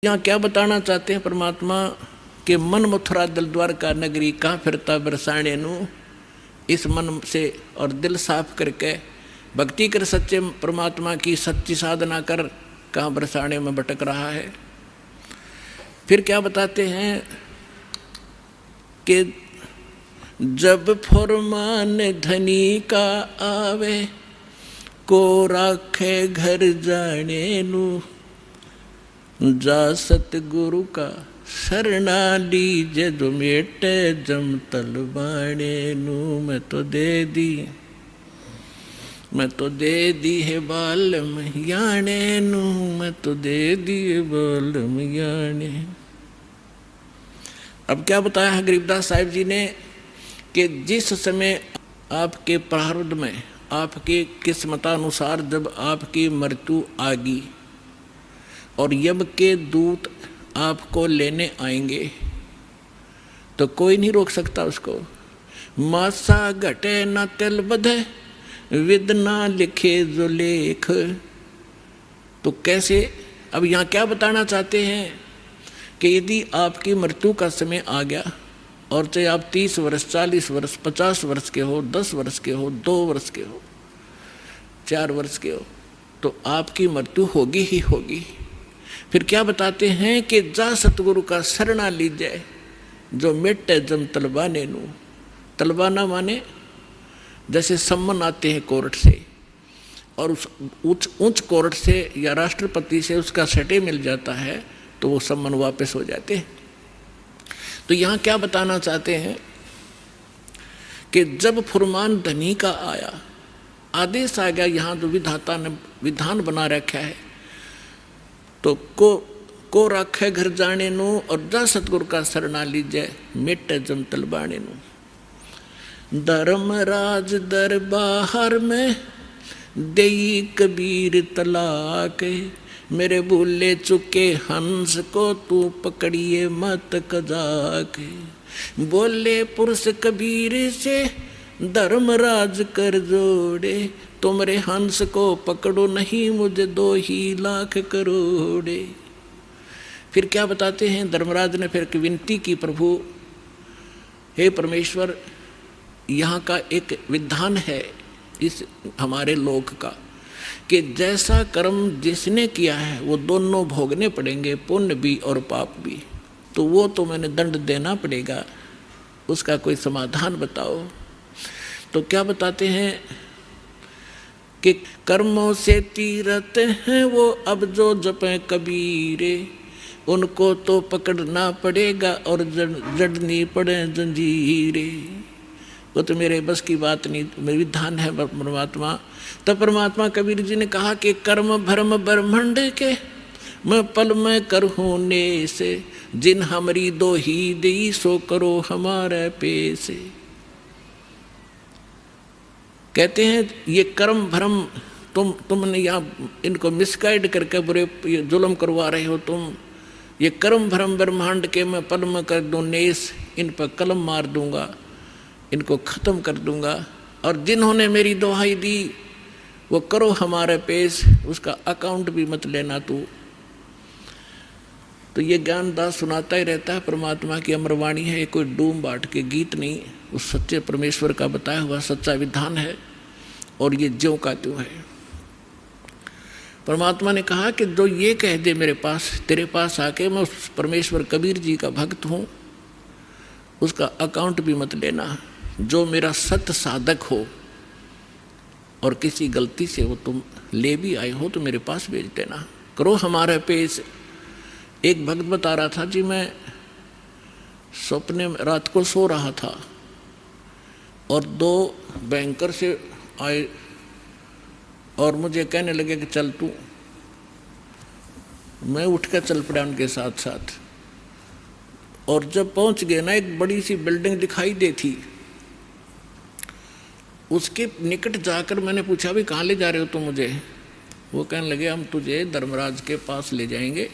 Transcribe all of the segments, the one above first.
यहाँ क्या बताना चाहते हैं परमात्मा के मन मथुरा दिल द्वारका नगरी कहाँ फिरता बरसाने नू। इस मन से और दिल साफ करके भक्ति कर सच्चे परमात्मा की सच्ची साधना कर कहाँ बरसाने में भटक रहा है। फिर क्या बताते हैं कि जब फरमान धनी का आवे को राखे घर जाने नू, जा सतगुरु का शरणा लीजे जो मेटे जम तलबाने नू। मैं तो दे दी है बालम याने नू, मैं तो दे दी है बालम याने। अब क्या बताया है गरीबदास साहिब जी ने कि जिस समय आपके प्रारब्ध में आपके किस्मतानुसार जब आपकी मृत्यु आ गई और यम के दूत आपको लेने आएंगे तो कोई नहीं रोक सकता उसको। मासा घटे न तिल बधे विद ना लिखे जो लेख। तो कैसे, अब यहाँ क्या बताना चाहते हैं कि यदि आपकी मृत्यु का समय आ गया और चाहे आप 30 वर्ष 40 वर्ष 50 वर्ष के हो, 10 वर्ष के हो, 2 वर्ष के हो, 4 वर्ष के हो, तो आपकी मृत्यु होगी ही होगी। फिर क्या बताते हैं कि जा सतगुरु का शरणा लीजिए जो मिटे जम तलबाने नू। तलबाना माने जैसे सम्मन आते हैं कोर्ट से और उस उच्च कोर्ट से या राष्ट्रपति से उसका सटे मिल जाता है तो वो सम्मन वापस हो जाते हैं। तो यहाँ क्या बताना चाहते हैं कि जब फुरमान धनी का आया, आदेश आ गया, यहाँ जो विधाता ने विधान बना रखा है, तो को राखे घर जाने नू और जा सतगुरु का शरणा लीजिए मिटे जम तलबाने नू। धर्मराज दरबार में देई कबीर तलाक, मेरे भूले चुके हंस को तू पकड़िए मत कजाक। बोले पुरुष कबीर से धर्मराज कर जोड़े, तुमरे हंस को पकड़ो नहीं मुझे 2 ही लाख करोड़े। फिर क्या बताते हैं, धर्मराज ने फिर विनती की, प्रभु हे परमेश्वर, यहाँ का एक विधान है इस हमारे लोक का कि जैसा कर्म जिसने किया है वो दोनों भोगने पड़ेंगे, पुण्य भी और पाप भी। तो वो तो मैंने दंड देना पड़ेगा, उसका कोई समाधान बताओ। तो क्या बताते हैं कि कर्मों से तीरथ हैं वो अब जो जपे कबीरे, उनको तो पकड़ना पड़ेगा और जड़नी पड़े जंजीरे। वो तो मेरे बस की बात नहीं, मेरी विधान है परमात्मा। तब परमात्मा कबीर जी ने कहा कि कर्म भ्रम ब्रह्मंड के मैं पल में करहूँ ने से, जिन हमारी 2 ही दी सो करो हमारे पेसे। कहते हैं ये कर्म भ्रम तुमने यहाँ इनको मिसगाइड करके बुरे जुल्म करवा रहे हो तुम। ये कर्म भ्रम ब्रह्मांड के मैं पल में कर दूँ नेस, इन पर कलम मार दूंगा, इनको ख़त्म कर दूंगा। और जिन्होंने मेरी दुहाई दी वो करो हमारे पेश, उसका अकाउंट भी मत लेना तू। तो ये ज्ञानदास सुनाता ही रहता है, परमात्मा की अमरवाणी है, ये कोई डूम बाट के गीत नहीं, उस सच्चे परमेश्वर का बताया हुआ सच्चा विधान है और ये ज्यों का त्यों है। परमात्मा ने कहा कि जो ये कह दे मेरे पास, तेरे पास आके मैं उस परमेश्वर कबीर जी का भक्त हूँ, उसका अकाउंट भी मत लेना। जो मेरा सत्य साधक हो और किसी गलती से वो तुम ले भी आए हो तो मेरे पास भेज देना, करो हमारे पेश। एक भक्त बता रहा था जी, मैं सपने में रात को सो रहा था और 2 बैंकर से आए और मुझे कहने लगे कि चल तू। मैं उठ कर चल पड़ा उनके साथ साथ और जब पहुंच गए ना, एक बड़ी सी बिल्डिंग दिखाई दी थी। उसके निकट जाकर मैंने पूछा भी कहाँ ले जा रहे हो तुम मुझे? वो कहने लगे हम तुझे धर्मराज के पास ले जाएंगे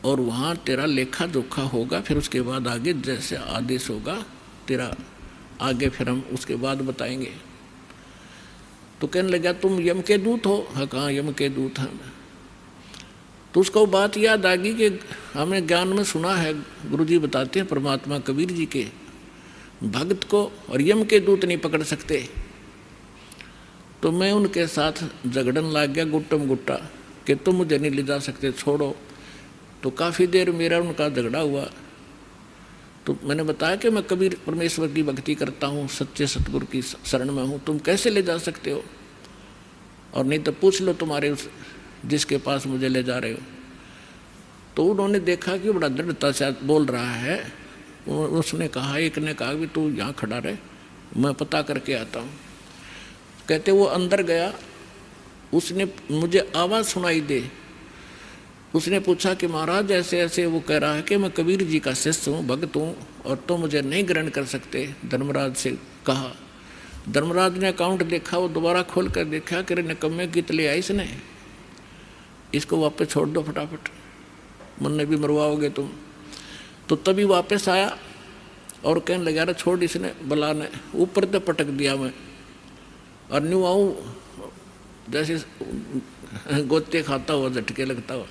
और वहाँ तेरा लेखा जोखा होगा, फिर उसके बाद आगे जैसे आदेश होगा तेरा आगे फिर हम उसके बाद बताएंगे। तो कहने लगा तुम यम के दूत हो? हाँ, कहाँ यम के दूत हैं। तो उसको बात याद आ गई कि हमने ज्ञान में सुना है, गुरु जी बताते हैं परमात्मा कबीर जी के, भक्त को और यम के दूत नहीं पकड़ सकते। तो मैं उनके साथ झगड़न लग गया गुट्टम गुट्टा कि तुम मुझे नहीं ले जा सकते, छोड़ो। तो काफ़ी देर मेरा उनका झगड़ा हुआ। तो मैंने बताया कि मैं कबीर परमेश्वर की भक्ति करता हूँ, सच्चे सतगुरु की शरण में हूँ, तुम कैसे ले जा सकते हो, और नहीं तो पूछ लो तुम्हारे उस जिसके पास मुझे ले जा रहे हो। तो उन्होंने देखा कि बड़ा दृढ़ता से बोल रहा है। उसने कहा, एक ने कहा कि तू यहाँ खड़ा रहे, मैं पता करके आता हूँ। कहते वो अंदर गया, उसने मुझे आवाज़ सुनाई दे। उसने पूछा कि महाराज ऐसे ऐसे, वो कह रहा है कि मैं कबीर जी का शिष्य हूँ, भक्त हूँ, और तो मुझे नहीं ग्रहण कर सकते। धर्मराज से कहा। धर्मराज ने अकाउंट देखा, वो दोबारा खोल कर देखा कि निकम्मे कित ले आई इसने, इसको वापस छोड़ दो फटाफट, मन भी मरवाओगे तुम। तो तभी वापस आया और कहने लगा, अरे छोड़, इसने बला ने ऊपर तो पटक दिया मैं, और न्यू आऊँ जैसे गोते खाता हुआ, झटके लगता हुआ,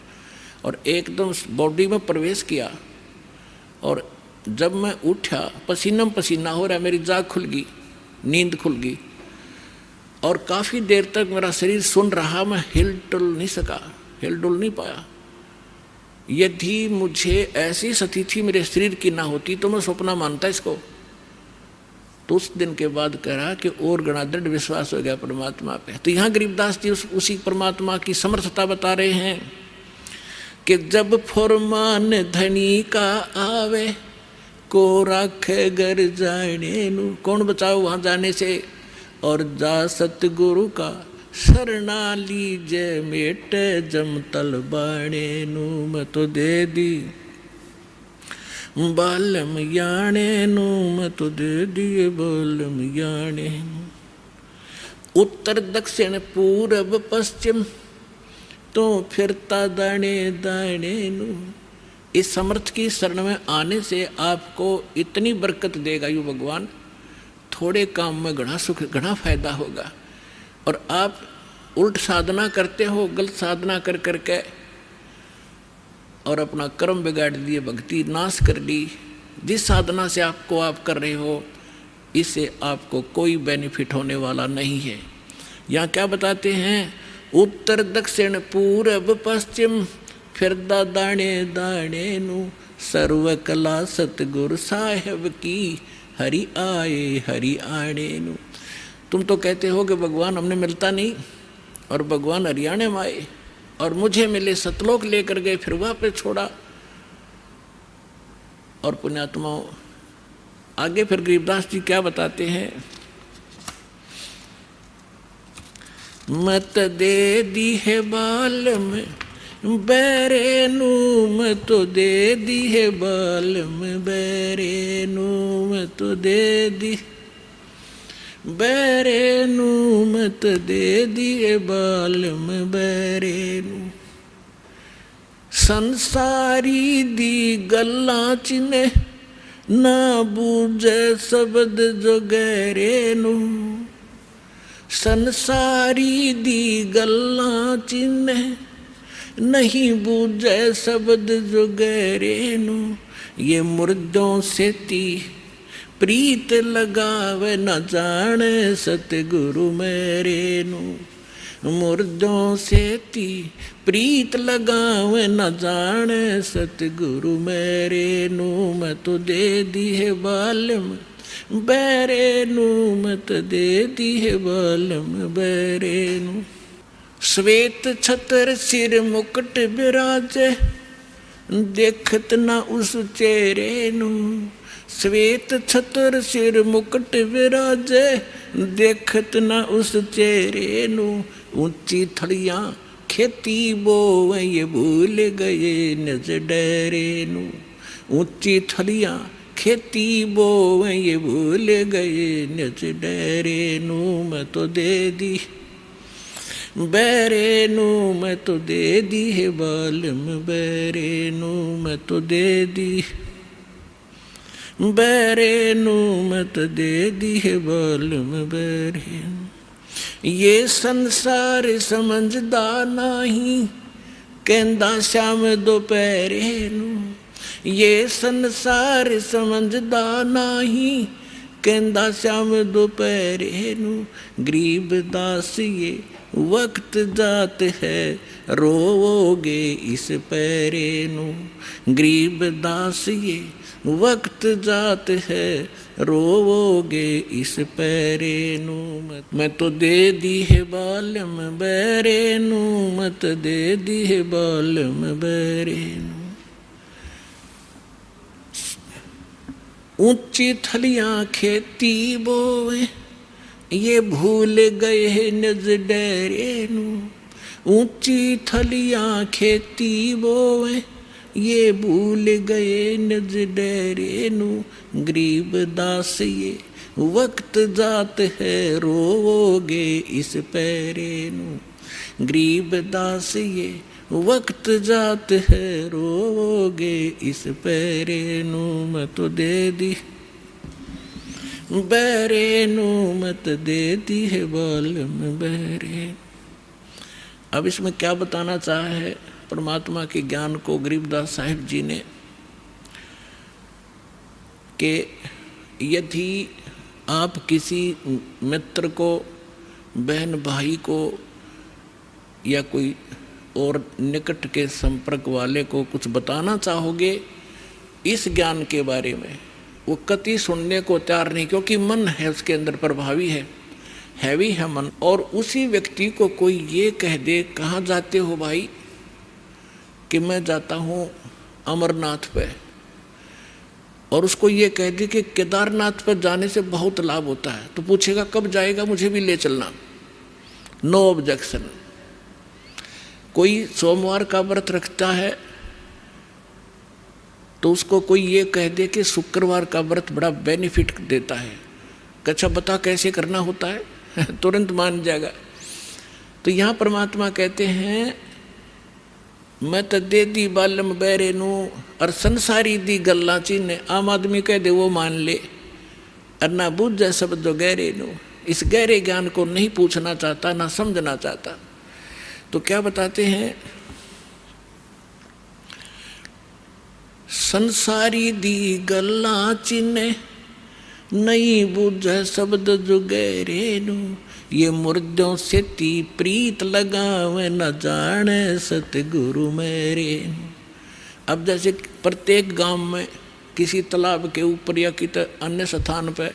और एकदम बॉडी में प्रवेश किया। और जब मैं उठा, पसीना पसीना हो रहा, मेरी जाग खुल गई, नींद खुल गई, और काफ़ी देर तक मेरा शरीर सुन रहा, मैं हिल डुल नहीं सका, हिल डुल नहीं पाया। यदि मुझे ऐसी स्थिति मेरे शरीर की ना होती तो मैं सपना मानता इसको। तो उस दिन के बाद कह रहा कि और गणा दृढ़ विश्वास हो गया परमात्मा पे। तो यहाँ गरीबदास जी उसी परमात्मा की समर्थता बता रहे हैं कि जब फरमान धनी का आवे को राखे घर जाने नु, कौन बचाओ वहाँ जाने से, और जा सतगुरु का शरणा लीजे मेटे जमतल बाणे नु, मैं तो दे दी बालम याने नु, मैं तो दे दिए बालम याने नु। उत्तर दक्षिण पूरब पश्चिम तो फिरता दाने दाने नु। इस समर्थ की शरण में आने से आपको इतनी बरकत देगा यू भगवान, थोड़े काम में घना सुख, घना फायदा होगा। और आप उल्ट साधना करते हो, गलत साधना कर करके, और अपना कर्म बिगाड़ दिए, भक्ति नाश कर दी। जिस साधना से आप कर रहे हो, इससे आपको कोई बेनिफिट होने वाला नहीं है। यहाँ क्या बताते हैं, उत्तर दक्षिण पूरब पश्चिम फिरदा दाने दाने नु, सर्व कला सतगुरु साहेब की हरि आए हरि आने नु। तुम तो कहते हो कि भगवान हमने मिलता नहीं, और भगवान हरियाणे में आए और मुझे मिले, सतलोक लेकर गए, फिर वापस छोड़ा। और पुण्यात्माओं आगे फिर गरीबदास जी क्या बताते हैं, मत दे दी है बाल में बैरे नू, मैं तो दे दी है बाल में बैरे नू, मैं तो दे दी बैरे नू, मैं तो दे दिए बाल में बैरे नू। संसारी दी गल्ला चिने ना बूझे शब्द जो गहरे नू, संसारी दी गल्ला चिने नहीं बूझे शब्द जो गहरे नू। ये मुर्दों से ती प्रीत लगावे न जाने सतगुरु मेरे नू, मुर्दों से ती प्रीत लगावे न जाने सतगुरु मेरे नू, मैं तो दे दी है बालम बैरे नू, मैं तो दे दी है बालम बैरे नू। श्वेत छतर सिर मुकुट विराजे देखत न उस चेहरे नू, श्वेत छतर सिर मुकुट विराजे देखत न उस चेहरे नू। ऊंची थड़ियाँ खेती बोवे ये भूल गए नज डरे नू, ऊंची थड़ियाँ खेती बोवे ये भूल गए नज डरे नू, मैं तो दे दी बैरे नू, मैं तो दे दी है बालम बैरे नू, मैं तो दे दी बैरे नू, मैं तो दे दी है बालम बैरे नू। ये संसार समझदा नहीं कहंदा श्याम दोपहरे नू, ये संसार समझदा नाही। कहंदा श्याम दोपहरे नू, गरीब दास ये वक्त जात है, रोवोगे इस पैरे नू। गरीब दास ये वक्त जात है, रोवोगे इस पैरे नू। मैं तो दे दी है बालम बैरे नू, मत दे दी है बालम बैरे नू। ऊंची थलियां खेती बोए, ये भूल गए हैं नज डेरे नू। ऊंची थलियां खेती बोए, ये भूल गए नज डेरे नू। गरीब दास ये वक्त जात है, रोवोगे इस पैरे नू। गरीब दास ये वक्त जात है, रोवोगे इस पैरे नू। मैं तो दे दी बैरे नू, मत दे दी है बालम बैरे। अब इसमें क्या बताना चाहा है परमात्मा के ज्ञान को गरीबदास साहिब जी ने, कि यदि आप किसी मित्र को, बहन भाई को, या कोई और निकट के संपर्क वाले को कुछ बताना चाहोगे इस ज्ञान के बारे में, वो कति सुनने को तैयार नहीं, क्योंकि मन है उसके अंदर प्रभावी है भी है मन। और उसी व्यक्ति को कोई ये कह दे, कहाँ जाते हो भाई, कि मैं जाता हूँ अमरनाथ पे, और उसको ये कह दे कि केदारनाथ पर जाने से बहुत लाभ होता है, तो पूछेगा कब जाएगा, मुझे भी ले चलना। No objection. कोई सोमवार का व्रत रखता है तो उसको कोई ये कह दे कि शुक्रवार का व्रत बड़ा बेनिफिट देता है, अच्छा बता कैसे करना होता है, तुरंत मान जाएगा। तो यहाँ परमात्मा कहते हैं मैं तो दे दी बालम बैरे नू, और संसारी दी गल्ला चीने। आम आदमी कह दे वो मान ले, और ना बूझे शब्द जो गहरे नू, इस गहरे ज्ञान को नहीं पूछना चाहता, ना समझना चाहता। तो क्या बताते हैं, संसारी दी गल्ला चिन्ह नहीं बूझे शब्द जो गहरे नू। ये मुर्दों से ती प्रीत लगावे, न जाने सतगुरु मेरे। अब जैसे प्रत्येक गांव में किसी तालाब के ऊपर या किसी अन्य स्थान पर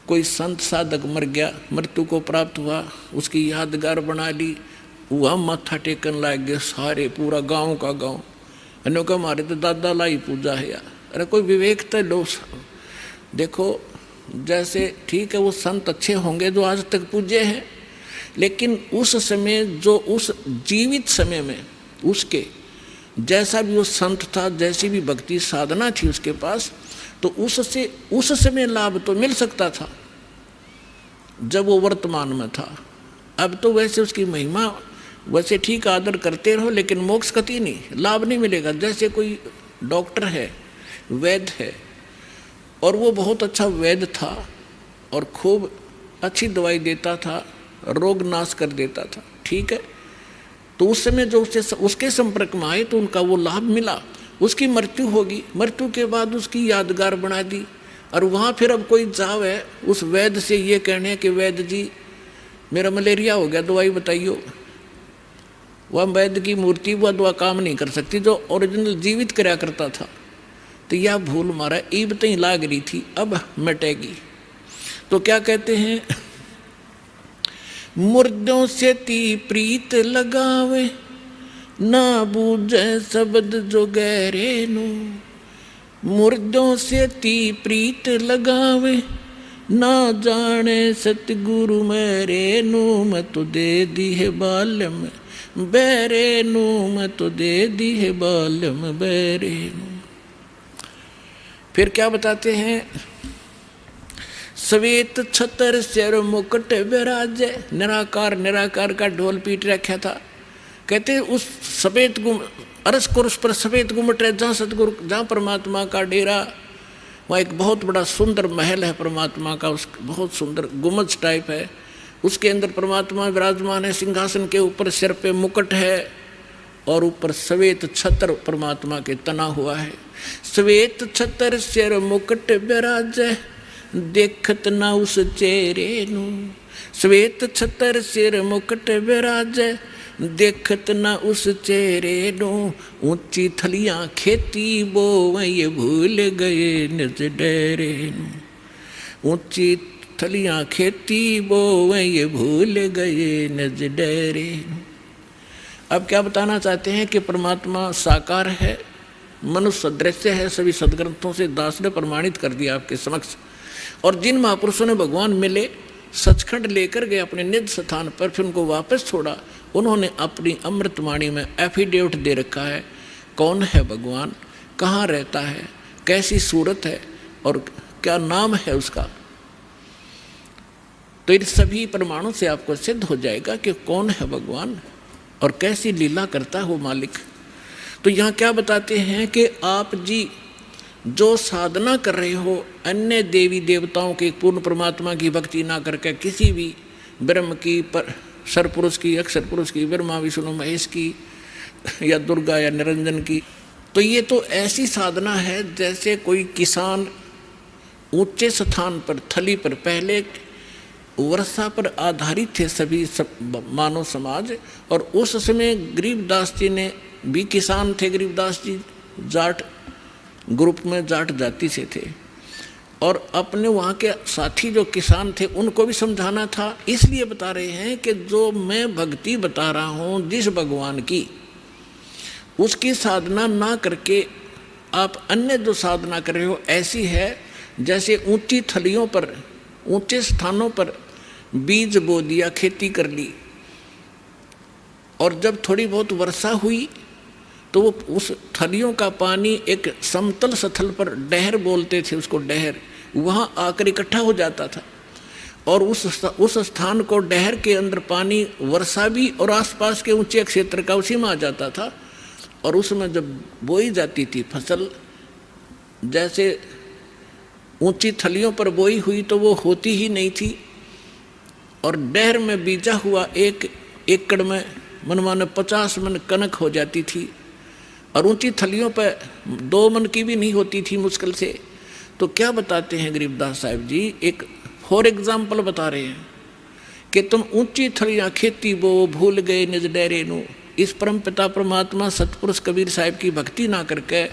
कोई संत साधक मर गया, मृत्यु को प्राप्त हुआ, उसकी यादगार बना ली, वह माथा टेकन लग गए सारे, पूरा गांव का गांव। अन्यों का हमारे तो दादा लाई पूजा है यार। अरे कोई विवेक तो लो। देखो जैसे ठीक है वो संत अच्छे होंगे जो आज तक पूज्य हैं, लेकिन उस समय जो उस जीवित समय में उसके जैसा भी वो संत था, जैसी भी भक्ति साधना थी उसके पास, तो उससे उस समय लाभ तो मिल सकता था जब वो वर्तमान में था। अब तो वैसे उसकी महिमा वैसे ठीक आदर करते रहो, लेकिन मोक्ष कति नहीं, लाभ नहीं मिलेगा। जैसे कोई डॉक्टर है, वैद्य है, और वो बहुत अच्छा वैद्य था और खूब अच्छी दवाई देता था, रोग नाश कर देता था, ठीक है। तो उस समय जो उसके संपर्क में आए तो उनका वो लाभ मिला। उसकी मृत्यु होगी, मृत्यु के बाद उसकी यादगार बना दी, और वहाँ फिर अब कोई जावे उस वैद्य से ये कहने कि वैद्य जी मेरा मलेरिया हो गया, दवाई बताइयो। वह वैद्य की मूर्ति वह दवा काम नहीं कर सकती, जो ओरिजिनल जीवित कराया करता था। तो यह भूल मारा ईब तई लाग रही थी, अब मिटेगी। तो क्या कहते हैं, मुर्दों से ती प्रीत लगावे, ना बूझे शब्द जो गहरे नो। मुर्दों से ती प्रीत लगावे, ना जाने सतगुरु मेरे नो। मैं तो दे दी है बालम बैरे नो, मैं तो दे दी है बालम बैरे नो। फिर क्या बताते हैं, श्वेत छतर सिर मुकुट विराजे। निराकार निराकार का ढोल पीट रखा था। कहते उस सफेद अरस कुर्स पर सफेद गुम्मट है, जहाँ सतगुरु, जहाँ परमात्मा का डेरा, वहाँ एक बहुत बड़ा सुंदर महल है परमात्मा का, उस बहुत सुंदर गुम्बज टाइप है। उसके अंदर परमात्मा विराजमान है, सिंहासन के ऊपर सिर पे मुकुट है, और ऊपर श्वेत छत्र परमात्मा के तना हुआ है। श्वेत छत्र सिर मुकुट विराजे, देखत ना उस चेहरे नू। श्वेत छत्र सिर मुकुट विराजे, देखत ना उस चेहरे नू। ऊंची थलियां खेती बोवई, भूल गए निज डेरे नू। ऊंची थलियां खेती बोवई, भूल गए निज डेरे नू। अब क्या बताना चाहते हैं कि परमात्मा साकार है, मनुष्य सदृश्य है। सभी सदग्रंथों से दास ने प्रमाणित कर दिया आपके समक्ष। और जिन महापुरुषों ने भगवान मिले, सचखंड लेकर गए अपने निज स्थान पर, फिर उनको वापस छोड़ा, उन्होंने अपनी अमृतवाणी में एफिडेविट दे रखा है कौन है भगवान, कहाँ रहता है, कैसी सूरत है और क्या नाम है उसका। तो इन सभी प्रमाणों से आपको सिद्ध हो जाएगा कि कौन है भगवान और कैसी लीला करता है वो मालिक। तो यहाँ क्या बताते हैं कि आप जी जो साधना कर रहे हो, अन्य देवी देवताओं के पूर्ण परमात्मा की भक्ति ना करके किसी भी ब्रह्म की, पर सरपुरुष की, अक्षर पुरुष की, ब्रह्मा विष्णु महेश की, या दुर्गा या निरंजन की, तो ये तो ऐसी साधना है जैसे कोई किसान ऊंचे स्थान पर, थली पर, पहले वर्षा पर आधारित थे सभी मानव समाज। और उस समय गरीबदास जी ने भी किसान थे। गरीबदास जी जाट ग्रुप में, जाट जाति से थे, और अपने वहाँ के साथी जो किसान थे उनको भी समझाना था। इसलिए बता रहे हैं कि जो मैं भक्ति बता रहा हूँ जिस भगवान की, उसकी साधना ना करके आप अन्य जो साधना कर रहे हो ऐसी है जैसे ऊंची थलियों पर, ऊंचे स्थानों पर बीज बो दिया, खेती कर ली, और जब थोड़ी बहुत वर्षा हुई तो वो उस थलियों का पानी एक समतल स्थल पर, डहर बोलते थे उसको, डहर, वहाँ आकर इकट्ठा हो जाता था। और उस स्थान को, डहर के अंदर पानी वर्षा भी और आसपास के ऊंचे क्षेत्र का उसी में आ जाता था। और उसमें जब बोई जाती थी फसल, जैसे ऊंची थलियों पर बोई हुई तो वो होती ही नहीं थी, और डहर में बीजा हुआ 1 एकड़ में मनमाने 50 मन कनक हो जाती थी, और ऊंची थलियों पर 2 मन की भी नहीं होती थी मुश्किल से। तो क्या बताते हैं गरीबदास साहिब जी, एक फॉर एग्जाम्पल बता रहे हैं कि तुम ऊंची थलियां खेती बो, भूल गए निज डेरे नू। इस परम पिता परमात्मा सतपुरुष कबीर साहिब की भक्ति ना करके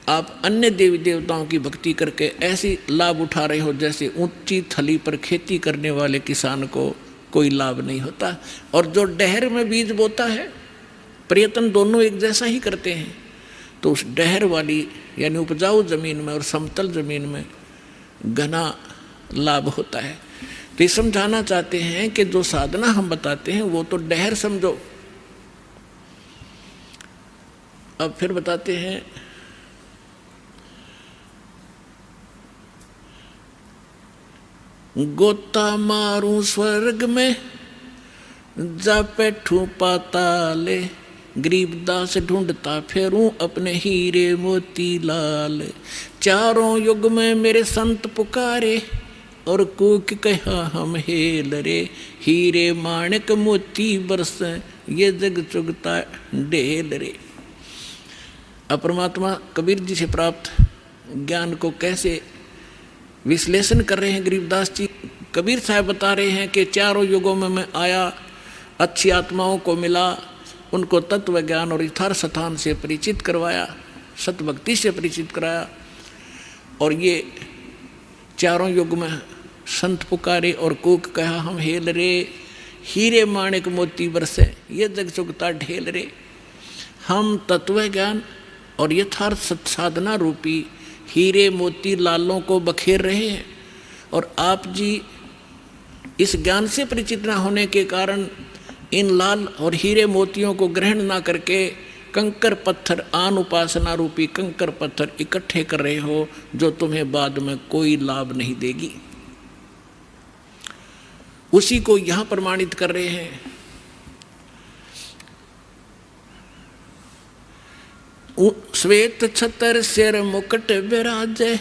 आप अन्य देवी देवताओं की भक्ति करके ऐसी लाभ उठा रहे हो जैसे ऊंची थली पर खेती करने वाले किसान को कोई लाभ नहीं होता। और जो डहर में बीज बोता है, प्रयत्न दोनों एक जैसा ही करते हैं, तो उस डहर वाली यानी उपजाऊ जमीन में और समतल जमीन में घना लाभ होता है। तो ये समझाना चाहते हैं कि जो साधना हम बताते हैं वो तो डहर समझो। अब फिर बताते हैं, गोता मारूं स्वर्ग में, जा बैठूं पाताले, गरीबदास ढूंढता फेरूं अपने हीरे मोती लाल। चारों युग में मेरे संत पुकारे, और कूक कहा हम हेल रे, हीरे माणिक मोती बरस, ये जग चुगता ढेल रे। अब परमात्मा कबीर जी से प्राप्त ज्ञान को कैसे विश्लेषण कर रहे हैं गरीबदास जी। कबीर साहब बता रहे हैं कि चारों युगों में मैं आया, अच्छी आत्माओं को मिला, उनको तत्व ज्ञान और यथार्थ स्थान से परिचित करवाया, सतभक्ति से परिचित कराया, और ये चारों युग में संत पुकारे और कूक कहा हम हेल रे, हीरे माणिक मोती बरसे, ये जग चुगता ढेल रे। हम तत्व ज्ञान और यथार्थ साधना रूपी हीरे मोती लालों को बखेर रहे हैं, और आप जी इस ज्ञान से परिचित न होने के कारण इन लाल और हीरे मोतियों को ग्रहण ना करके कंकर पत्थर, आन उपासना रूपी कंकर पत्थर इकट्ठे कर रहे हो, जो तुम्हें बाद में कोई लाभ नहीं देगी। उसी को यहाँ प्रमाणित कर रहे हैं। श्वेत छतर सिर मुकुट विराजे,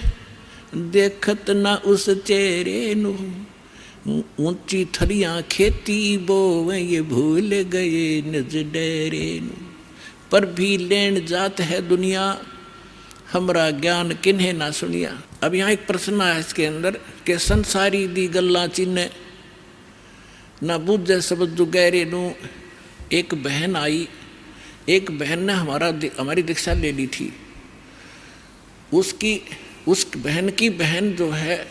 देखत ना उस चेहरे नू। ऊंची थलियां खेती बोवे, भूल गए निज डेरे नू। पर भी लेन जात है दुनिया, हमरा ज्ञान किन्हें ना सुनिया। अब यहाँ एक प्रश्न है इसके अंदर कि संसारी दी गल्ला चिन्ह ना बूझे सब जो गहरे नू। एक बहन आई, एक बहन ने हमारी दीक्षा ले ली थी। उस बहन की बहन जो है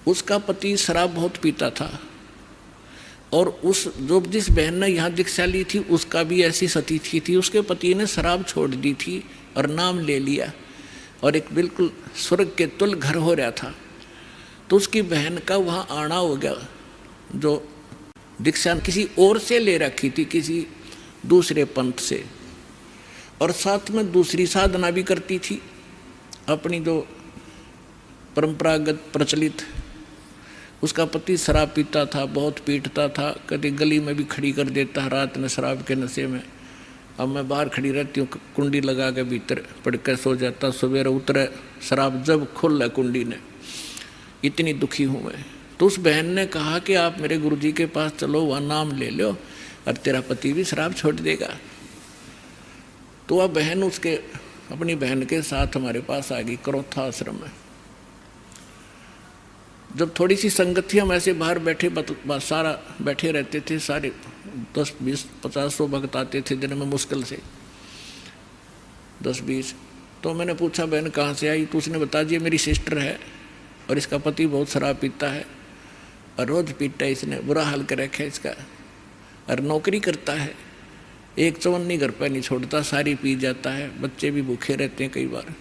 उसका पति शराब बहुत पीता था, और जिस बहन ने यहाँ दीक्षा ली थी उसका भी ऐसी स्थिति थी। उसके पति ने शराब छोड़ दी थी और नाम ले लिया, और एक बिल्कुल स्वर्ग के तुल घर हो रहा था। तो उसकी बहन का वहाँ आना हो गया, जो दीक्षा किसी और से ले रखी थी, किसी दूसरे पंथ से, और साथ में दूसरी साधना भी करती थी अपनी जो परंपरागत प्रचलित। उसका पति शराब पीता था, बहुत पीटता था, कभी गली में भी खड़ी कर देता रात में शराब के नशे में। अब मैं बाहर खड़ी रहती हूँ, कुंडी लगा के भीतर पड़ कर सो जाता, सवेरे उतरे शराब जब खुल कुंडी ने। इतनी दुखी हूँ मैं। तो उस बहन ने कहा कि आप मेरे गुरुजी के पास चलो, वहाँ नाम ले लो और तेरा पति भी शराब छोड़ देगा। तो वह बहन अपनी बहन के साथ हमारे पास आ गई करोथा आश्रम में। जब थोड़ी सी संगत थी, हम ऐसे बाहर बैठे सारा बैठे रहते थे, सारे 10, 20, 50, 100 भक्त आते थे दिन में, मुश्किल से 10, 20। तो मैंने पूछा बहन कहाँ से आई? तो उसने बता दिया मेरी सिस्टर है, और इसका पति बहुत शराब पीता है, और रोज़ पीता है, इसने बुरा हाल कर रखा है इसका, और नौकरी करता है, एक चवन्नी घर पर नहीं छोड़ता, सारी पी जाता है, बच्चे भी भूखे रहते हैं कई बार।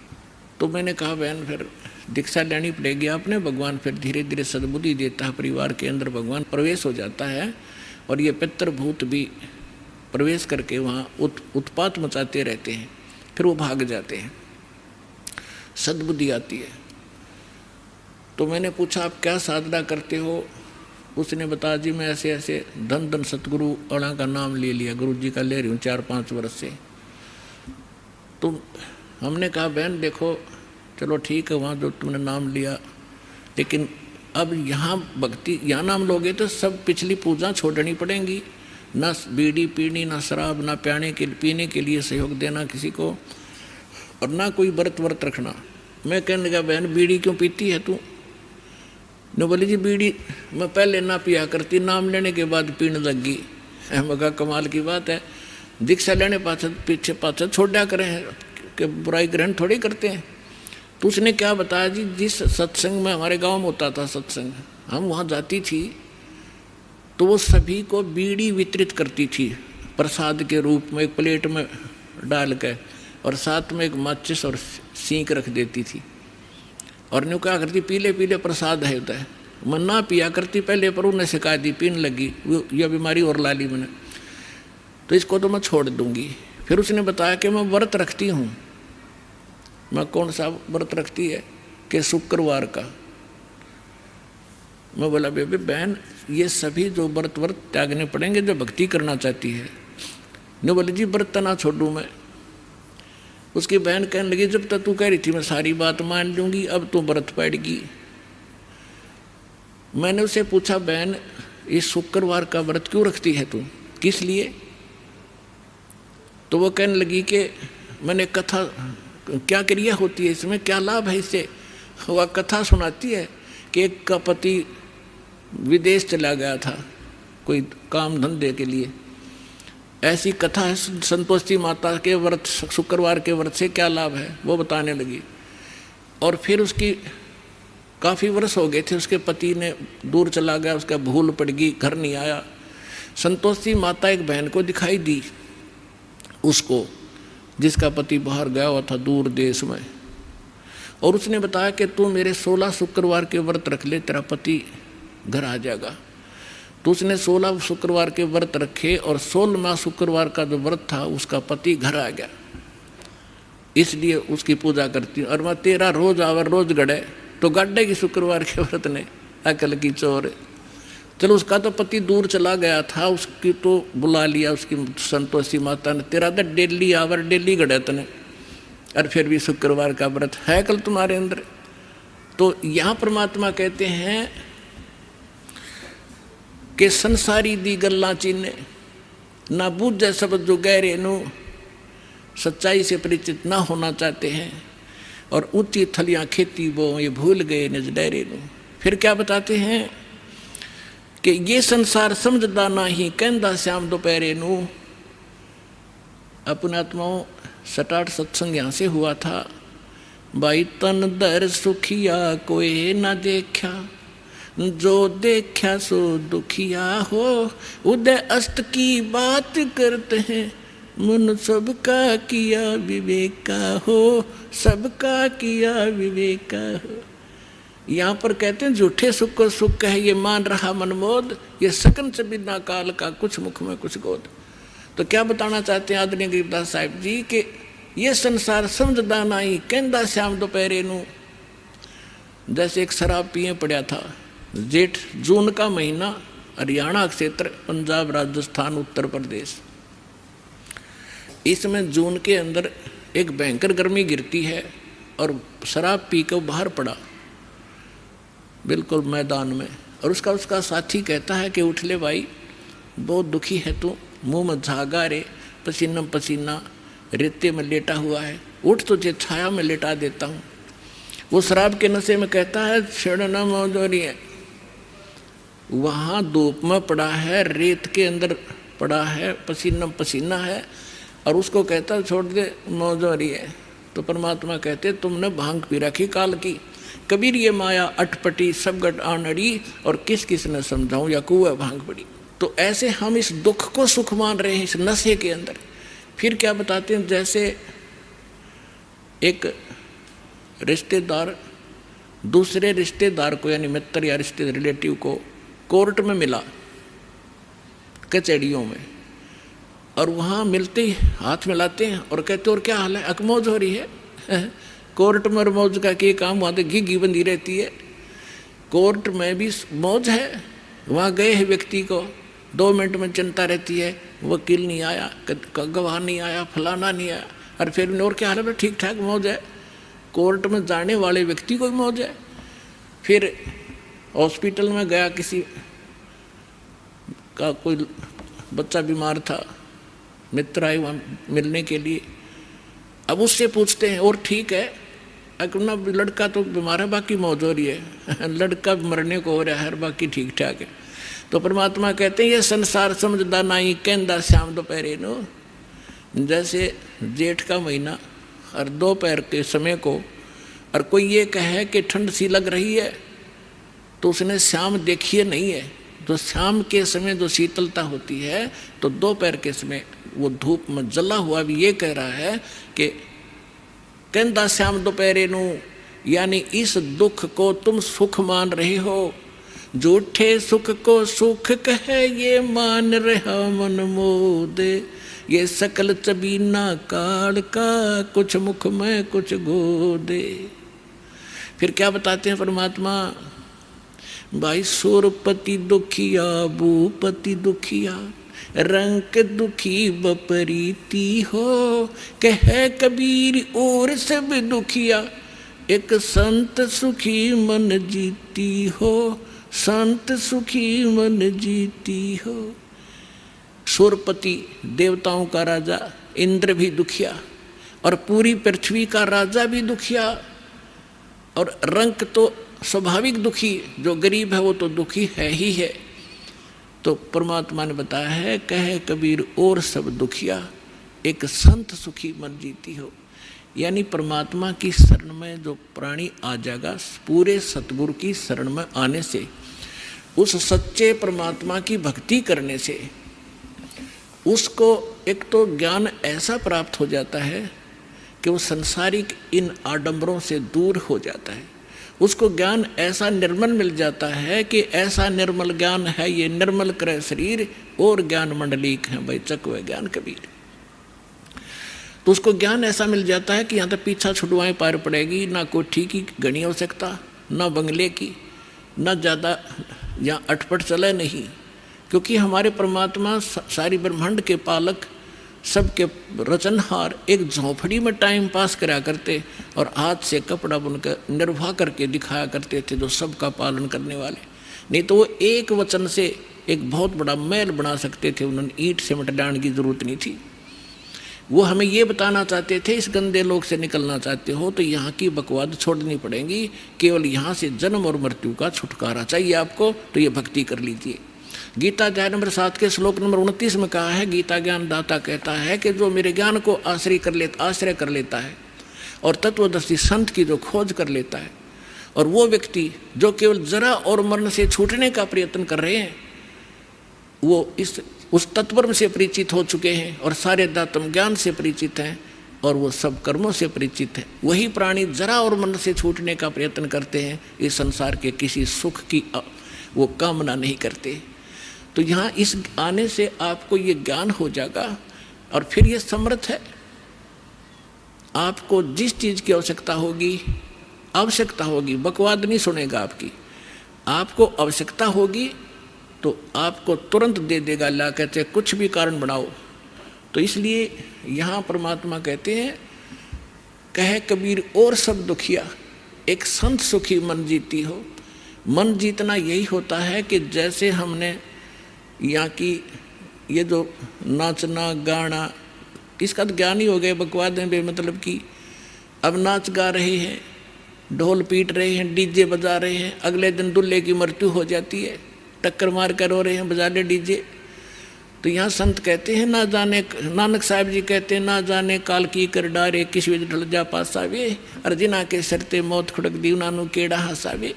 तो मैंने कहा बहन फिर दीक्षा लेनी पड़ेगी आपने, भगवान फिर धीरे धीरे सद्बुद्धि देता है, परिवार के अंदर भगवान प्रवेश हो जाता है, और ये पितृभूत भी प्रवेश करके वहाँ उत्पात मचाते रहते हैं, फिर वो भाग जाते हैं, सद्बुद्धि आती है। तो मैंने पूछा आप क्या साधना करते हो? उसने बताया जी मैं ऐसे ऐसे धन धन सतगुरु अणा का नाम ले लिया, गुरु जी का ले रही हूँ 4-5 वर्ष से। तो हमने कहा बहन देखो चलो ठीक है, वहाँ जो तुमने नाम लिया, लेकिन अब यहाँ भक्ति, यहाँ नाम लोगे तो सब पिछली पूजा छोड़नी पड़ेंगी, ना बीड़ी पीनी, ना शराब, ना पीने के लिए सहयोग देना किसी को, और ना कोई व्रत रखना। मैं कहने लगा बहन बीड़ी क्यों पीती है तू? ने बोली जी बीड़ी मैं पहले ना पिया करती, नाम लेने के बाद पीने लग गई। मैं कहा कमाल की बात है, दीक्षा लेने पीछे पाछे छोड़ा करें कि बुराई ग्रहण थोड़ी करते हैं। तो उसने क्या बताया जी, जिस सत्संग में हमारे गांव में होता था सत्संग, हम वहाँ जाती थी तो वो सभी को बीड़ी वितरित करती थी प्रसाद के रूप में, एक प्लेट में डाल के, और साथ में एक माचिस और सींक रख देती थी, और न्यू क्या करती पीले पीले प्रसाद है होता है। मैं ना पिया करती पहले, पर उन्हें सिखा दी, पीने लगी, यह बीमारी और ला ली मैंने, तो इसको तो मैं छोड़ दूंगी। फिर उसने बताया कि मैं व्रत रखती हूँ। मैं कौन सा व्रत रखती है? कि शुक्रवार का। मैं बोला बेबी बहन ये सभी जो व्रत त्यागने पड़ेंगे जो भक्ति करना चाहती है। ने बोले जी व्रत ना छोड़ूँ मैं। उसकी बहन कहने लगी जब तक तू कह रही थी मैं सारी बात मान लूँगी, अब तू व्रत पड़ेगी। मैंने उसे पूछा बहन इस शुक्रवार का व्रत क्यों रखती है तू, किस लिए? तो वो कहने लगी कि मैंने कथा, क्या क्रिया होती है इसमें, क्या लाभ है इससे? वह कथा सुनाती है कि एक का पति विदेश चला गया था कोई काम धंधे के लिए। ऐसी कथा है संतोषी माता के व्रत, शुक्रवार के व्रत से क्या लाभ है वो बताने लगी। और फिर उसकी काफ़ी वर्ष हो गए थे, उसके पति ने दूर चला गया, उसका भूल पड़ गई, घर नहीं आया। संतोषी माता एक बहन को दिखाई दी उसको, जिसका पति बाहर गया हुआ था दूर देश में, और उसने बताया कि तू मेरे 16 शुक्रवार के व्रत रख ले, तेरा पति घर आ जाएगा। तो उसने 16 शुक्रवार के व्रत रखे, और 16वां शुक्रवार का जो व्रत था उसका पति घर आ गया, इसलिए उसकी पूजा करती हूँ। और मैं 13 रोज आवर रोज गड़े तो गाड्डे की शुक्रवार के व्रत ने, अकल की चोर। चलो उसका तो पति दूर चला गया था, उसकी तो बुला लिया उसकी संतोषी माता ने, तेरा तो डेली आवर डेली गड़े तने, और फिर भी शुक्रवार का व्रत है कल तुम्हारे अंदर। तो यहाँ परमात्मा कहते हैं कि संसारी दी गल्ला चीने ना बूझे सब जो गहरे नू, सच्चाई से परिचित ना होना चाहते हैं और ऊंची थलियां खेती वो ये भूल गए निज डेरे नू। फिर क्या बताते हैं कि ये संसार समझदा नहीं कहंदा श्याम दोपहरे नू। अपने आत्माओं सटाट सत्संग यहाँ से हुआ था। भाई तन दर सुखिया कोई ना देखा, जो देखा सो दुखिया हो। उदय अस्त की बात करते हैं, मन सबका किया विवेका हो, सबका किया विवेका हो। यहाँ पर कहते हैं झूठे सुख को सुख कहे ये मान रहा मनमोद, ये सकन से बिना काल का कुछ मुख में कुछ गोद। तो क्या बताना चाहते हैं आदरणीय गरीबदास साहिब जी कि ये संसार समझदा नहीं कहंदा श्याम दोपहरे नू। जैसे एक शराब पिए पड़ा था, जेठ जून का महीना, हरियाणा क्षेत्र, पंजाब, राजस्थान, उत्तर प्रदेश। इसमें जून के अंदर एक भयंकर गर्मी गिरती है और शराब पी कर बाहर पड़ा बिल्कुल मैदान में। और उसका साथी कहता है कि उठ ले भाई, बहुत दुखी है तू, मुंह में झागा रे, पसीना पसीना, रेते में लेटा हुआ है, उठ तुझे छाया में लेटा देता हूँ। वो शराब के नशे में कहता है छेड़ना मौजूरी है। वहाँ धूप में पड़ा है, रेत के अंदर पड़ा है, पसीना पसीना है, और उसको कहता छोड़ दे मौजूरी है। तो परमात्मा कहते तुमने भांग पी रखी काल की, कबीर ये माया अटपटी सब गट आनड़ी, और किस किस ने समझाऊं या कुआ भांग पड़ी। तो ऐसे हम इस दुख को सुख मान रहे हैं इस नशे के अंदर। फिर क्या बताते हैं, जैसे एक रिश्तेदार दूसरे रिश्तेदार को यानी मित्र या रिश्ते रिलेटिव को कोर्ट में मिला, कचहरियों में, और वहाँ मिलते ही हाथ मिलाते हैं और कहते और क्या हाल है, अकमौज हो रही है। कोर्ट में मौज का क्या काम, वहाँ तो घी बंधी रहती है। कोर्ट में भी मौज है, वहाँ गए हैं व्यक्ति को 2 मिनट में चिंता रहती है, वकील नहीं आया, गवाह नहीं आया, फलाना नहीं आया, और फिर और क्या हाल है, ठीक ठाक मौज है। कोर्ट में जाने वाले व्यक्ति को भी मौज है। फिर हॉस्पिटल में गया, किसी का कोई बच्चा बीमार था, मित्र आए वहाँ मिलने के लिए। अब उससे पूछते हैं और ठीक है, अपना लड़का तो बीमार है, बाकी मौज हो रही है, लड़का मरने को हो रहा है, बाकी ठीक ठाक है। तो परमात्मा कहते हैं ये संसार समझदा नहीं कहंदा श्याम दोपहरे नो। जैसे जेठ का महीना और दोपहर के समय को, और कोई ये कहे कि ठंड सी लग रही है, तो उसने श्याम देखी नहीं है। तो शाम के समय जो शीतलता होती है, तो दोपहर के समय वो धूप में जला हुआ भी ये कह रहा है कि कहंदा श्याम दोपहरे नू, यानी इस दुख को तुम सुख मान रहे हो। झूठे सुख को सुख कहे ये मान रहा मन मोद, ये सकल चबीना काल का कुछ मुख में कुछ गोदे। फिर क्या बताते हैं परमात्मा, भाई सुरपति दुखिया भूपति दुखिया, रंग दुखी बपरीती हो, कह कबीर और सब दुखिया, एक संत सुखी मन जीती हो, संत सुखी मन जीती हो। सुरपति देवताओं का राजा इंद्र भी दुखिया, और पूरी पृथ्वी का राजा भी दुखिया, और रंक तो स्वाभाविक दुखी, जो गरीब है वो तो दुखी है ही है। तो परमात्मा ने बताया है, कहे कबीर और सब दुखिया, एक संत सुखी मन जीती हो। यानी परमात्मा की शरण में जो प्राणी आ जाएगा, पूरे सतगुरु की शरण में आने से, उस सच्चे परमात्मा की भक्ति करने से उसको एक तो ज्ञान ऐसा प्राप्त हो जाता है कि वो संसारिक इन आडंबरों से दूर हो जाता है। उसको ज्ञान ऐसा निर्मल मिल जाता है कि ऐसा निर्मल ज्ञान है, ये निर्मल करे शरीर और ज्ञान मंडलीक है भाई चकवे ज्ञान कबीर। तो उसको ज्ञान ऐसा मिल जाता है कि यहाँ तक पीछा छुड़वाएं पार पड़ेगी, ना कोठी की घनी हो सकता, ना बंगले की, ना ज़्यादा यहाँ अटपट चले नहीं, क्योंकि हमारे परमात्मा सारी ब्रह्मांड के पालक, सबके रचनहार एक झोंपड़ी में टाइम पास करा करते और हाथ से कपड़ा बुनकर निर्वाह करके दिखाया करते थे, जो सबका पालन करने वाले। नहीं तो वो एक वचन से एक बहुत बड़ा महल बना सकते थे, उन्होंने ईंट सीमेंट डालने की जरूरत नहीं थी। वो हमें ये बताना चाहते थे, इस गंदे लोक से निकलना चाहते हो तो यहाँ की बकवाद छोड़नी पड़ेगी, केवल यहाँ से जन्म और मृत्यु का छुटकारा चाहिए आपको, तो ये भक्ति कर लीजिए। गीता अध्याय नंबर 7 के श्लोक नंबर 29 में कहा है, गीता ज्ञान दाता कहता है कि जो मेरे ज्ञान को आश्रय कर लेता है और तत्वदर्शी संत की जो खोज कर लेता है, और वो व्यक्ति जो केवल जरा और मरण से छूटने का प्रयत्न कर रहे हैं, वो उस तत्व से परिचित हो चुके हैं और सारे दातम ज्ञान से परिचित हैं और वो सब कर्मों से परिचित है, वही प्राणी जरा और मन से छूटने का प्रयत्न करते हैं, इस संसार के किसी सुख की वो कामना नहीं करते। तो यहाँ इस आने से आपको ये ज्ञान हो जाएगा और फिर ये समर्थ है। आपको जिस चीज़ की आवश्यकता होगी, बकवाद नहीं सुनेगा आपकी। आपको आवश्यकता होगी तो आपको तुरंत दे देगा, ला कहते कुछ भी कारण बनाओ। तो इसलिए यहाँ परमात्मा कहते हैं, कहे कबीर और सब दुखिया, एक संत सुखी मन जीती हो। मन जीतना यही होता है कि जैसे हमने यहाँ की ये जो नाचना गाना, इसका तो ज्ञान ही हो गया, बकवाद है बेमतलब की। अब नाच गा रहे हैं, ढोल पीट रहे हैं, डीजे बजा रहे हैं, अगले दिन दूल्हे की मृत्यु हो जाती है, टक्कर मार कर रो रहे हैं, बजा ले डीजे। तो यहाँ संत कहते हैं, ना जाने, नानक साहब जी कहते हैं, ना जाने काल की कर डारे, किस विध ढल जा पासावे, अर्जिना के सरते मौत खुड़क दी उनानू केड़ा हंसावे।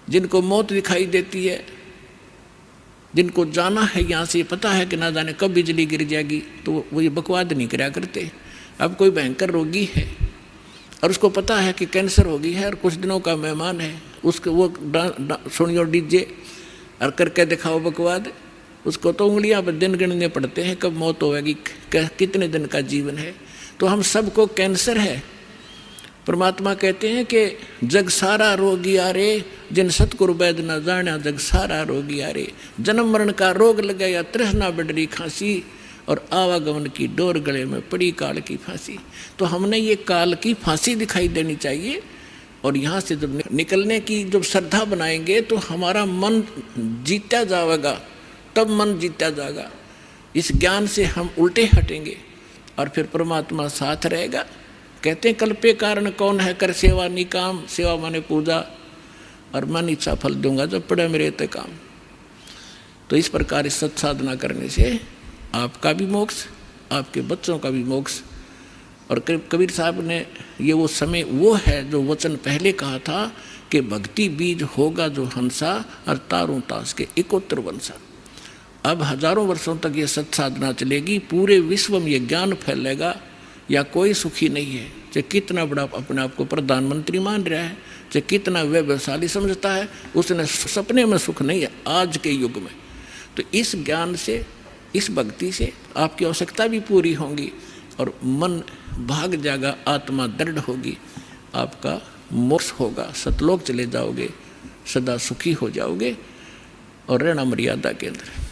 जिनको मौत दिखाई देती है, जिनको जाना है यहाँ से, पता है कि ना जाने कब बिजली गिर जाएगी, तो वो ये बकवाद नहीं कराया करते। अब कोई भयंकर रोगी है और उसको पता है कि कैंसर हो गई है और कुछ दिनों का मेहमान है, उसको वो सुनियो डीजे और करके दिखाओ बकवाद, उसको तो उंगलियां पर दिन गिनने पड़ते हैं कब मौत होगी, कितने दिन का जीवन है। तो हम सबको कैंसर है। परमात्मा कहते हैं कि जग सारा रोगी आरे, जिन सतगुरु वैद न जाना, जग सारा रोगी आरे। जन्म मरण का रोग लगा या तृष्णा बढ़री खांसी, और आवागमन की डोर गले में पड़ी काल की फांसी। तो हमने ये काल की फांसी दिखाई देनी चाहिए, और यहाँ से जब निकलने की जब श्रद्धा बनाएंगे तो हमारा मन जीता जाएगा, तब मन जीता जाएगा। इस ज्ञान से हम उल्टे हटेंगे और फिर परमात्मा साथ रहेगा। कहते हैं कल्पे कारण कौन है, कर सेवा निकाम, सेवा माने पूजा, और मन इच्छा फल दूंगा जब पड़े मेरे ते काम। तो इस प्रकार इस सत्साधना करने से आपका भी मोक्ष, आपके बच्चों का भी मोक्ष। और कबीर साहब ने ये वो समय वो है जो वचन पहले कहा था कि भक्ति बीज होगा जो हंसा, और तारों तास के इकोत्र वंशा। अब हजारों वर्षों तक ये सत्साधना चलेगी, पूरे विश्व में ये ज्ञान फैलेगा। या कोई सुखी नहीं है, चाहे कितना बड़ा अपने आप को प्रधानमंत्री मान रहा है, चाहे कितना वैभवशाली समझता है, उसने सपने में सुख नहीं है आज के युग में। तो इस ज्ञान से, इस भक्ति से आपकी आवश्यकता भी पूरी होगी और मन भाग जाएगा, आत्मा दृढ़ होगी, आपका मोक्ष होगा, सतलोक चले जाओगे, सदा सुखी हो जाओगे और रहना मर्यादा के अंदर।